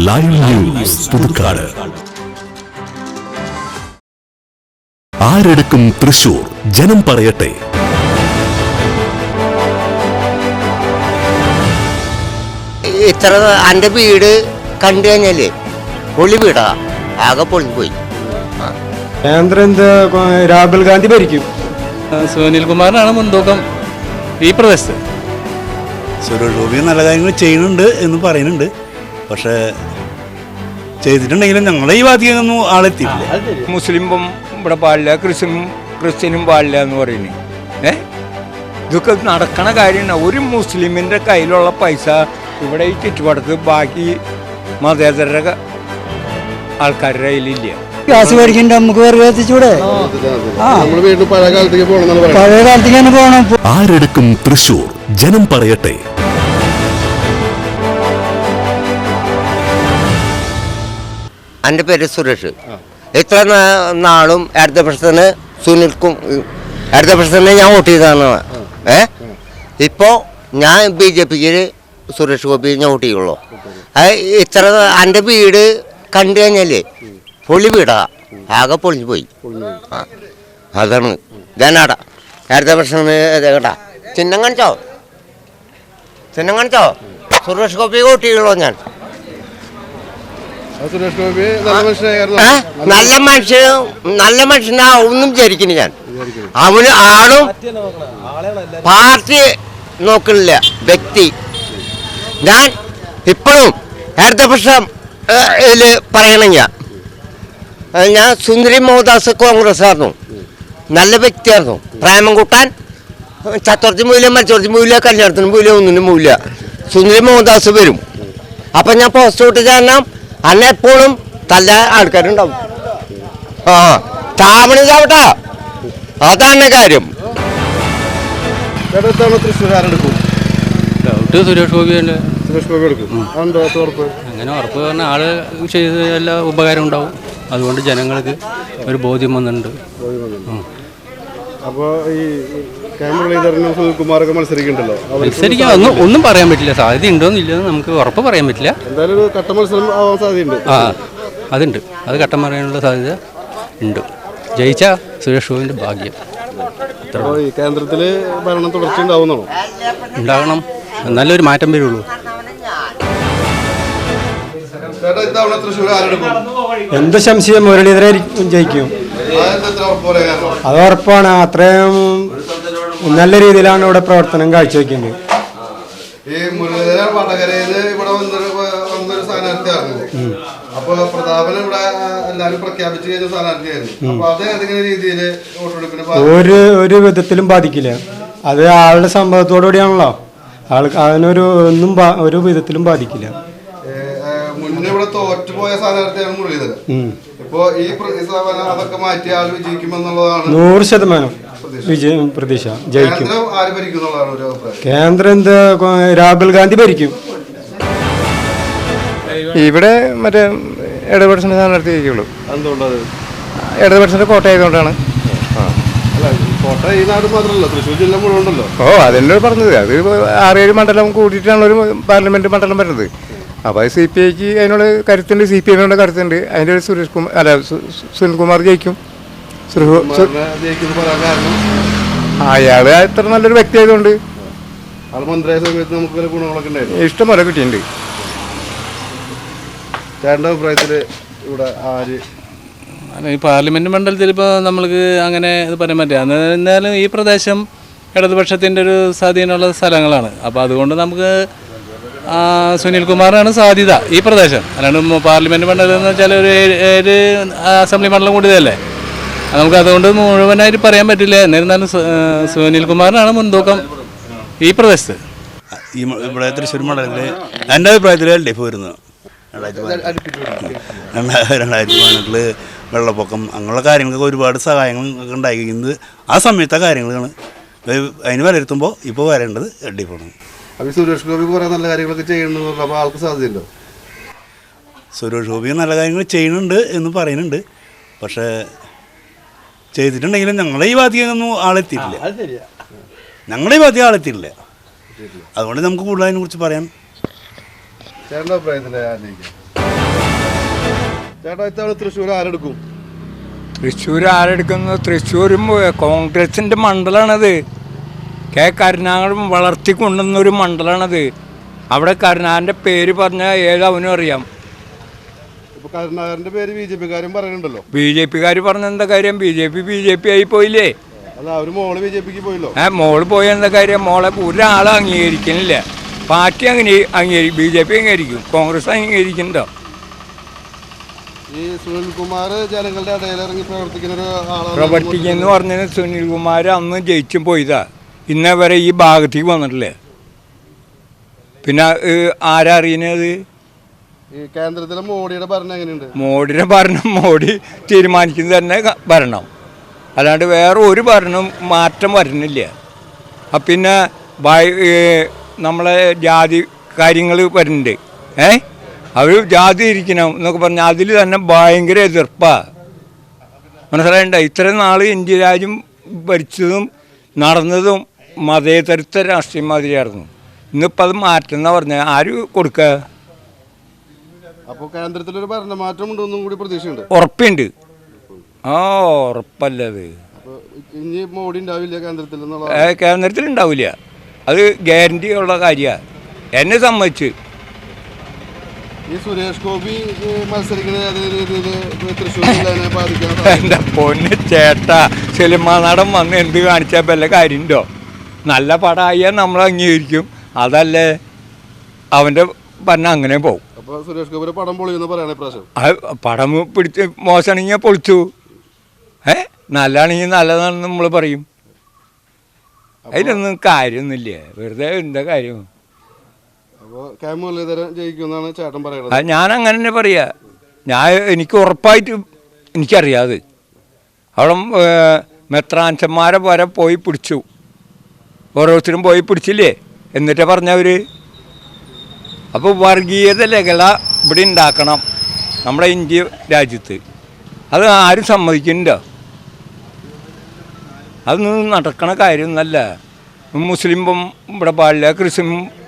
Live news Puthukkad. ആരെടുക്കും തൃശൂർ? ജനം പറയട്ടെ. ഇത്ര എൻ്റെ വീട് കണ്ടു കഴിഞ്ഞാല് പൊളി വീടാ, ആകെ പൊളിഞ്ഞു പോയി. കേന്ദ്രം രാഹുൽ ഗാന്ധി ഭരിക്കും. സുനിൽകുമാറിനാണ് മുൻതൂക്കം ഈ പ്രദേശത്ത്. സുരേഷ് ഗോപി നല്ല കാര്യങ്ങൾ ചെയ്യുന്നുണ്ട് എന്ന് പറയുന്നുണ്ട്. പക്ഷേ ചെയ്തിട്ടുണ്ടെങ്കിലും ഞങ്ങളെ ഈ വാദിക്കൊന്നും ആളെത്തിയില്ല. മുസ്ലിമും ഇവിടെ പാടില്ല, ക്രിസ്ത്യനും പാടില്ല എന്ന് പറയുന്നത് ഇതൊക്കെ നടക്കണ കാര്യമാണ്. ഒരു മുസ്ലിമിൻ്റെ കയ്യിലുള്ള പൈസ ഇവിടെ ഈ ചുറ്റുപാടത്ത് ബാക്കി മതേതര ആൾക്കാരുടെ കയ്യിലില്ല. ഗ്യാസ് മേടിക്കണ്ട, നമുക്ക് വെറുതെ എത്തിച്ചൂടെ? പഴയ കാലത്തേക്ക് പോകണം. ആരെടുക്കും തൃശൂർ? ജനം പറയട്ടെ. എൻ്റെ പേര് സുരേഷ്. ഇത്ര നാളും ഇടതുപക്ഷത്തിന് ഇടതുപക്ഷത്തിന് ഞാൻ വോട്ട് ചെയ്തതാണ്. ഇപ്പോൾ ഞാൻ BJPക്ക് സുരേഷ് ഗോപി ഞാൻ വോട്ട് ചെയ്യുള്ളൂ. ഇത്ര എൻ്റെ വീട് കണ്ടു കഴിഞ്ഞാല് പൊളി വീടാ, ആകെ പൊളിഞ്ഞു പോയി. അതാണ് ഞാനാടാ ഇടതുപക്ഷത്തിന് കേട്ടാ. ചിഹ്നം കാണിച്ചോ? സുരേഷ് ഗോപി വോട്ട് ചെയ്യുള്ളൂ ഞാൻ. നല്ല മനുഷ്യനാ ഒന്നും വിചാരിക്കുന്നു ഞാൻ. അവന് ആളും പാർട്ടി നോക്കണില്ല, വ്യക്തി. ഞാൻ ഇപ്പോഴും ഇടതുപക്ഷം പറയണെങ്കിൽ ഞാൻ സുന്ദരി മോഹൻദാസ് കോൺഗ്രസ് ആയിരുന്നു, നല്ല വ്യക്തിയായിരുന്നു. പ്രേമം കൂട്ടാൻ ചത്തോർജി മൂല, മത്സോർജി മൂല, കല്യാണത്തിന് മൂല, ഒന്നിനും മൂല. സുന്ദരി മോഹൻദാസ് വരും. അപ്പം ഞാൻ പോസ്റ്റ് വിട്ട് കാരണം അന്ന് എപ്പോഴും നല്ല ആൾക്കാരുണ്ടാവും. താമണി ചാവട്ടാ, അതാണ് കാര്യം. സുരേഷ് ഗോപി അങ്ങനെ ഉറപ്പ് പറഞ്ഞാൽ ആള് ചെയ്ത് എല്ലാ ഉപകാരം ഉണ്ടാവും. അതുകൊണ്ട് ജനങ്ങൾക്ക് ഒരു ബോധ്യം വന്നിട്ടുണ്ട്. മത്സരിക്കാൻ ഒന്നും പറയാൻ പറ്റില്ല. സാധ്യത ഉണ്ടോന്നില്ലെന്ന് നമുക്ക് ഉറപ്പ് പറയാൻ പറ്റില്ല. അതുണ്ട്, അത് ഘട്ടം പറയാനുള്ള സാധ്യത ഉണ്ട്. ജയിച്ച സുരേഷ് ഗോപിന്റെ ഭാഗ്യം. കേന്ദ്രത്തില് ഭരണം തുടർച്ച ഉണ്ടാകണം, നല്ലൊരു മാറ്റം വരുള്ളൂ. എന്ത് സംശയം മുരളീധരൻ ജയിക്കും, അത് ഉറപ്പാണ്. അത്രയും നല്ല രീതിയിലാണ് ഇവിടെ പ്രവർത്തനം കാഴ്ചവെക്കുന്നത്. ഈ മുരളീധരൻ വടകരയില് ഇവിടെ വന്നൊരു സ്ഥാനാർത്ഥിയായിരുന്നു. അപ്പൊ പ്രതാപൻ ഇവിടെ എല്ലാരും പ്രഖ്യാപിച്ചു കഴിഞ്ഞ സ്ഥാനാർത്ഥിയായിരുന്നു. അപ്പൊ അത് ഏതെങ്കിലും രീതിയിൽ വോട്ടെടുപ്പിന് ഒരു വിധത്തിലും ബാധിക്കില്ല. അത് ആളുടെ സംഭവത്തോടുകൂടിയാണല്ലോ. അതിനൊരു ഒരു വിധത്തിലും ബാധിക്കില്ല. മുന്നേ ഇവിടെ തോറ്റുപോയ സ്ഥാനാർത്ഥിയാണ് മുരളീധരൻ. ഇപ്പൊ ഈ അതൊക്കെ മാറ്റി ആൾ വിജയിക്കുമെന്നുള്ളതാണ് 100% പ്രതീക്ഷ. ജയിക്കും. ആര് ഭരിക്കുന്നുള്ളതാണ് ഒരു അഭിപ്രായം? കേന്ദ്രം രാഹുൽ ഗാന്ധി ഭരിക്കും. ഇവിടെ മറ്റേ ഇടതുപക്ഷ സ്ഥാനാർത്ഥി ജയിക്കുള്ളൂ. എന്തുകൊണ്ടത്? ഇടതുപക്ഷത്തിന്റെ കോട്ട ആയതുകൊണ്ടാണ്. കോട്ടയം ഈ നാട് മാത്രമല്ല, തൃശ്ശൂർ ജില്ല മുഴുവൻ ഉണ്ടല്ലോ. അതെന്നെ പറഞ്ഞത്. അത് 6-7 മണ്ഡലം കൂടിയിട്ടാണ് ഒരു പാർലമെന്റ് മണ്ഡലം വരുന്നത്. അപ്പോൾ അത് CPIക്ക് അതിനോട് കരുത്തുണ്ട്, CPIനോട് കരുത്തുണ്ട്. അതിൻ്റെ ഒരു സുനിൽകുമാർ ജയിക്കും. അയാൾ അത്ര നല്ലൊരു വ്യക്തി ആയതുകൊണ്ട് മന്ത്രിയായ സമയത്ത് നമുക്ക് ഗുണങ്ങളൊക്കെ ഉണ്ടായിരുന്നു, ഇഷ്ടംപോലെ കിട്ടിയിട്ടുണ്ട്. ചേട്ടൻ്റെ അഭിപ്രായത്തിൽ ഇവിടെ ആര് ഈ പാർലമെന്റ് മണ്ഡലത്തിൽ ഇപ്പോൾ നമ്മൾക്ക് അങ്ങനെ ഇത് പറയാൻ പറ്റില്ല. എന്നാലും ഈ പ്രദേശം ഇടതുപക്ഷത്തിൻ്റെ ഒരു സ്വാധീനമുള്ള സ്ഥലങ്ങളാണ്. അപ്പോൾ അതുകൊണ്ട് നമുക്ക് സുനിൽകുമാറാണ് സാധ്യത ഈ പ്രദേശം. അല്ലാണ്ട് പാർലമെന്റ് മണ്ഡലം എന്ന് വെച്ചാൽ ഒരു 7 അസംബ്ലി മണ്ഡലം കൂടിയതല്ലേ. നമുക്ക് അതുകൊണ്ട് മുഴുവനായിട്ട് പറയാൻ പറ്റില്ല. എന്നിരുന്നാലും സുനിൽകുമാറിനാണ് മുൻതൂക്കം ഈ പ്രദേശത്ത്. ഇവിടെ തൃശ്ശൂർ മണ്ഡലത്തിൽ എൻ്റെ അഭിപ്രായത്തിൽ LDF വരുന്നത്. 2018 വെള്ളപ്പൊക്കം അങ്ങനെയുള്ള കാര്യങ്ങൾക്ക് ഒരുപാട് സഹായങ്ങളൊക്കെ ഉണ്ടായിരിക്കുന്നത് ആ സമയത്തെ കാര്യങ്ങളാണ്. അതിന് വിലയിരുത്തുമ്പോൾ ഇപ്പോൾ വരേണ്ടത് LDF ആണ്. അപ്പോൾ സുരേഷ് ഗോപി കുറേ നല്ല കാര്യങ്ങളൊക്കെ ചെയ്യുന്നുണ്ട്. അപ്പോൾ ആൾക്ക് സാധ്യതയുണ്ടോ? സുരേഷ് ഗോപി നല്ല കാര്യങ്ങൾ ചെയ്യുന്നുണ്ട് എന്ന് പറയുന്നുണ്ട്. പക്ഷേ ചെയ്തിട്ടുണ്ടെങ്കിലും ഞങ്ങളെ ഈ വാദിക്കൊന്നും ആളെത്തിയിട്ടില്ല. അതുകൊണ്ട് നമുക്ക് കൂടുതൽ അതിനെ കുറിച്ച് പറയാൻ ചേട്ടൻ്റെ അഭിപ്രായത്തിലെ ചേട്ടാ ഇത്തവണ തൃശ്ശൂർ ആരെടുക്കും? തൃശ്ശൂർ ആരെടുക്കുന്നത്? തൃശ്ശൂരും കോൺഗ്രസിൻ്റെ മണ്ഡലമാണത്. കെ കരുണാകരൻ വളർത്തിക്കൊണ്ടുവന്നൊരു മണ്ഡലമാണത്. അവിടെ കരുണാകരൻ്റെ പേര് പറഞ്ഞാൽ ഏതവനും അറിയാം. ഇപ്പൊ കരുണാകരന്റെ പേര് BJP-കാരും പറയുന്നുണ്ടല്ലോ. BJP-കാർ പറഞ്ഞ എന്താ കാര്യം? BJP ആയി പോയില്ലേ? അല്ല, അവര് മോള് BJP-ക്ക് പോയല്ലോ. മോള് പോയ എന്താ കാര്യം? മോളെ ഒരാളും അംഗീകരിക്കുന്നില്ല. പാർട്ടി BJP അംഗീകരിക്കും, കോൺഗ്രസ് അംഗീകരിക്കുന്നുണ്ടോ? ഈ സുനിൽകുമാർ ജനങ്ങളുടെ ഇടയിലിറങ്ങി പ്രവർത്തിക്കുന്ന ഒരു ആളാണ്. പ്രവർത്തിക്കുന്നു പറഞ്ഞാൽ സുനിൽകുമാർ അന്ന് ജയിച്ചും പോയതാ. ഇന്നേ വരെ ഈ ഭാഗത്തേക്ക് വന്നിട്ടില്ലേ. പിന്നെ ആരാ അറിയുന്നത്? ഈ കേന്ദ്രത്തിലെ മോഡിയുടെ ഭരണം എങ്ങനെയുണ്ട്? മോഡിയുടെ ഭരണം മോഡി തീരുമാനിക്കുന്നത് തന്നെ ഭരണം, അല്ലാണ്ട് വേറെ ഒരു ഭരണം മാറ്റം വരുന്നില്ല. പിന്നെ നമ്മളെ ജാതി കാര്യങ്ങൾ വരുന്നുണ്ട്. അവർ ജാതി ഇരിക്കണം എന്നൊക്കെ പറഞ്ഞാൽ അതിൽ തന്നെ ഭയങ്കര എതിർപ്പാണ്. മനസ്സിലായിണ്ട? ഇത്രയും നാൾ ഇന്ത്യ രാജ്യം ഭരിച്ചതും നടന്നതും മതേതരത്വ രാഷ്ട്രീയം മാതിരിയായിരുന്നു. ഇന്നിപ്പോൾ അത് മാറ്റം എന്നാ പറഞ്ഞാൽ ആര് കൊടുക്കുക? അപ്പോൾ കേന്ദ്രത്തിലൊരു ഭരണമാറ്റം ഉണ്ടെന്നും കൂടി പ്രതീക്ഷയുണ്ട്. ഉറപ്പുണ്ട്. ഉറപ്പല്ലത്. ഇനി മോഡി ഉണ്ടാവില്ല കേന്ദ്രത്തിൽ? കേന്ദ്രത്തിലുണ്ടാവില്ല, അത് ഗ്യാരണ്ടി ഉള്ള കാര്യമാണ്. എന്നെ സംബന്ധിച്ച് ഈ സുരേഷ് ഗോപി മത്സരിക്കുന്ന രീതിയിൽ തൃശ്ശൂർ ജില്ലയെ ബാധിക്കാൻ എൻ്റെ പൊന്ന് ചേട്ടാ, സിനിമാ നടൻ വന്ന് എന്ത് കാണിച്ചാൽ വല്ല കാര്യമുണ്ടോ? നല്ല പടമായാൽ നമ്മൾ അംഗീകരിക്കും, അതല്ലേ അവൻ്റെ പറഞ്ഞാൽ അങ്ങനെ പോകും. അപ്പോൾ സുരേഷ് ഗോപിയുടെ പടം പൊളിയെന്ന് പറയണേ പ്രാവശ്യം. പടം പിടിച്ച് മോശമാണെങ്കിൽ പൊളിച്ചു, നല്ലതാണെങ്കിൽ നല്ലതാണെന്ന് നമ്മൾ പറയും. അതിലൊന്നും കാര്യമൊന്നുമില്ല, വെറുതെ എന്താ കാര്യം? അപ്പോൾ കെ മുരളീധരൻ ജയിക്കുമെന്നാണ് ചേട്ടൻ പറയുന്നത്. ഞാൻ അങ്ങനെ തന്നെ പറയാ. എനിക്ക് ഉറപ്പായിട്ട് എനിക്കറിയാതെ അവിടെ മെത്രാൻച്ചന്മാരെ വരെ പോയി പിടിച്ചു, ഓരോരുത്തരും പോയി പിടിച്ചില്ലേ, എന്നിട്ടാ പറഞ്ഞവർ. അപ്പോൾ വർഗീയത ലഹള ഇവിടെ ഉണ്ടാക്കണം നമ്മുടെ ഇന്ത്യ രാജ്യത്ത്. അത് ആരും സമ്മതിക്കുന്നുണ്ടോ? അതൊന്നും നടക്കണ കാര്യമൊന്നുമല്ല. മുസ്ലിം ഇവിടെ പാടില്ല,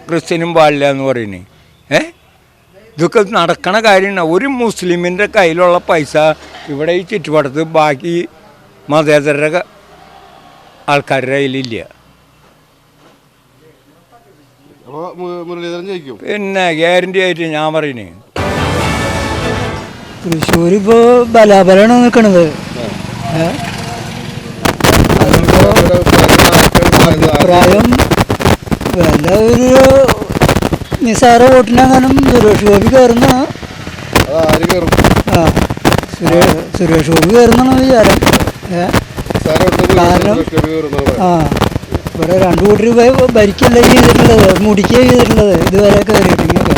ക്രിസ്ത്യനും പാടില്ല എന്ന് പറയുന്നത്. ഇതൊക്കെ നടക്കണ കാര്യമാണ്. ഒരു മുസ്ലിമിൻ്റെ കയ്യിലുള്ള പൈസ ഇവിടെ ഈ ചുറ്റുപാടത്ത് ബാക്കി മതേതര ആൾക്കാരുടെ കയ്യിലില്ല. പിന്നെ ഗ്യാരണ്ടി ആയിട്ട് ഞാൻ പറയുന്നേ. തൃശ്ശൂർ ഇപ്പോൾ ബലാബലാണ് നിൽക്കണത്. അഭിപ്രായം വല്ല ഒരു നിസാര വോട്ടിനെങ്ങാനും സുരേഷ് ഗോപി കയറുന്ന സുരേഷ് ഗോപി കയറുന്നാണ് വിചാരം. കാരണം ഇവിടെ 2 കോടി രൂപ ഭരിക്കല്ല ചെയ്തിട്ടുള്ളത്, മുടിക്കുക ചെയ്തിട്ടുള്ളത് ഇതുവരെ കയറിയിട്ടിങ്ങൊക്കെ.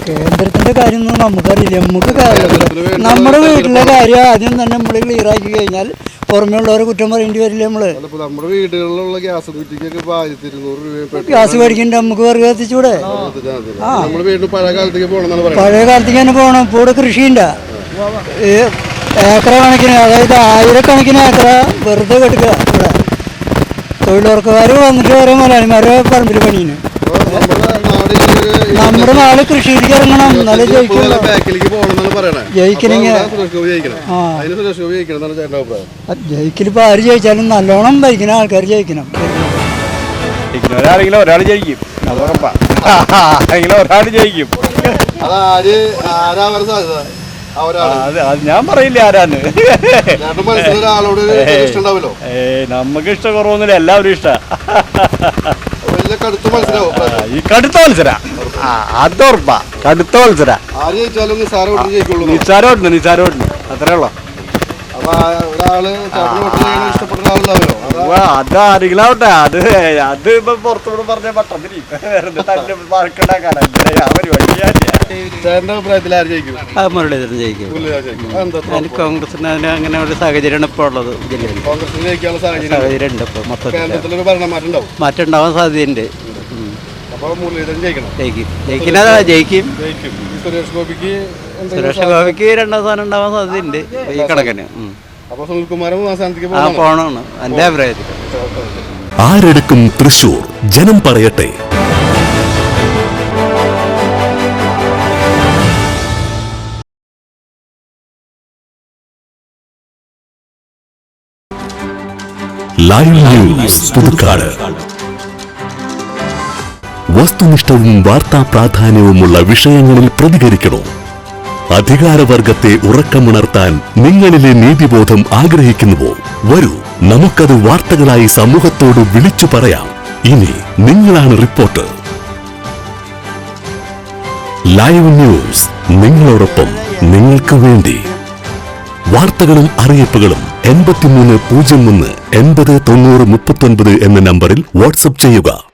കേന്ദ്രത്തിന്റെ കാര്യമൊന്നും നമുക്കറിയില്ല. നമുക്ക് നമ്മുടെ വീട്ടിലെ കാര്യം ആദ്യം തന്നെ നമ്മൾ ക്ലിയർ ആക്കി കഴിഞ്ഞാൽ പുറമേ ഉള്ളവരെ കുറ്റം പറയേണ്ടി വരില്ല. നമ്മുടെ വീടുകളിലുള്ള ഗ്യാസ് മേടിക്കണ്ട, നമുക്ക് വിറക് കത്തിച്ചൂടെ? പഴയ കാലത്തേക്ക് തന്നെ പോകണം. ഇപ്പോൾ ഇവിടെ കൃഷിയുണ്ട, ഏക്കറ കണക്കിന്, അതായത് 1000-കണക്കിന് ഏക്കറ വെറുതെ കെടുക്കുക. ഇവിടെ തൊഴിലുറപ്പുകാർ വന്നിട്ട് ഓരോ മലയാളിമാരെ പറമ്പിൽ പണിയുന്നു. നമ്മുടെ നാളെ കൃഷിയിലേക്ക് ഇറങ്ങണം, എന്നാലേ ജയിക്കുള്ളൂ. ജയിക്കലിപ്പോൾ ആര് ജയിച്ചാലും നല്ലോണം ഭരിക്കുന്ന ആൾക്കാർ ജയിക്കണം. ഒരാളെങ്കിലും ഒരാൾ ജയിക്കും, ഒരാൾ ജയിക്കും. അത് ഞാൻ പറയില്ല ആരാന്ന്. നമുക്ക് ഇഷ്ടം കുറവൊന്നുമില്ല, എല്ലാവരും ഇഷ്ടം. ഈ കടുത്ത മത്സര അതുറപ്പാ, കടുത്ത മത്സര. നിസാരോട്ടുണ്ട് അത്രേ ഉള്ളു. അത് ആരെങ്കിലും ആവട്ടെ, അത് ഇപ്പൊ പുറത്തോട് പറഞ്ഞ പട്ടത്തിരി മുരളീധരൻ ജയിക്കും. കോൺഗ്രസിന് അങ്ങനെ ഒരു സാഹചര്യമാണ് ഇപ്പോൾ ഉള്ളത് ജില്ലയിൽ. സാഹചര്യം ഉണ്ട് ഇപ്പോൾ മൊത്തത്തിൽ മാറ്റം ഉണ്ടാവാൻ സാധ്യതയുണ്ട്. ജയിക്കും. സുരേഷ് ഗോപിക്ക് 2ാം സ്ഥാനം ഉണ്ടാവാൻ സാധ്യതയുണ്ട് ഈ കണക്കിന്. ആരെടുക്കും തൃശൂർ? ജനം പറയട്ടെ. Live news Puthukkad. വസ്തുനിഷ്ഠവും വാർത്താ പ്രാധാന്യവുമുള്ള വിഷയങ്ങളിൽ പ്രതികരിക്കണോ? അധികാരവർഗത്തെ ഉറക്കമുണർത്താൻ നിങ്ങളിലെ നീതിബോധം ആഗ്രഹിക്കുന്നുവോ? വരൂ, നമുക്കത് വാർത്തകളായി സമൂഹത്തോട് വിളിച്ചു പറയാം. ഇനി നിങ്ങളാണ് റിപ്പോർട്ടർ. ലൈവ് ന്യൂസ്, നിങ്ങളോടൊപ്പം, നിങ്ങൾക്ക് വേണ്ടി. വാർത്തകളും അറിയിപ്പുകളും 8301 80 90 39 എന്ന നമ്പറിൽ വാട്സ്ആപ്പ് ചെയ്യുക.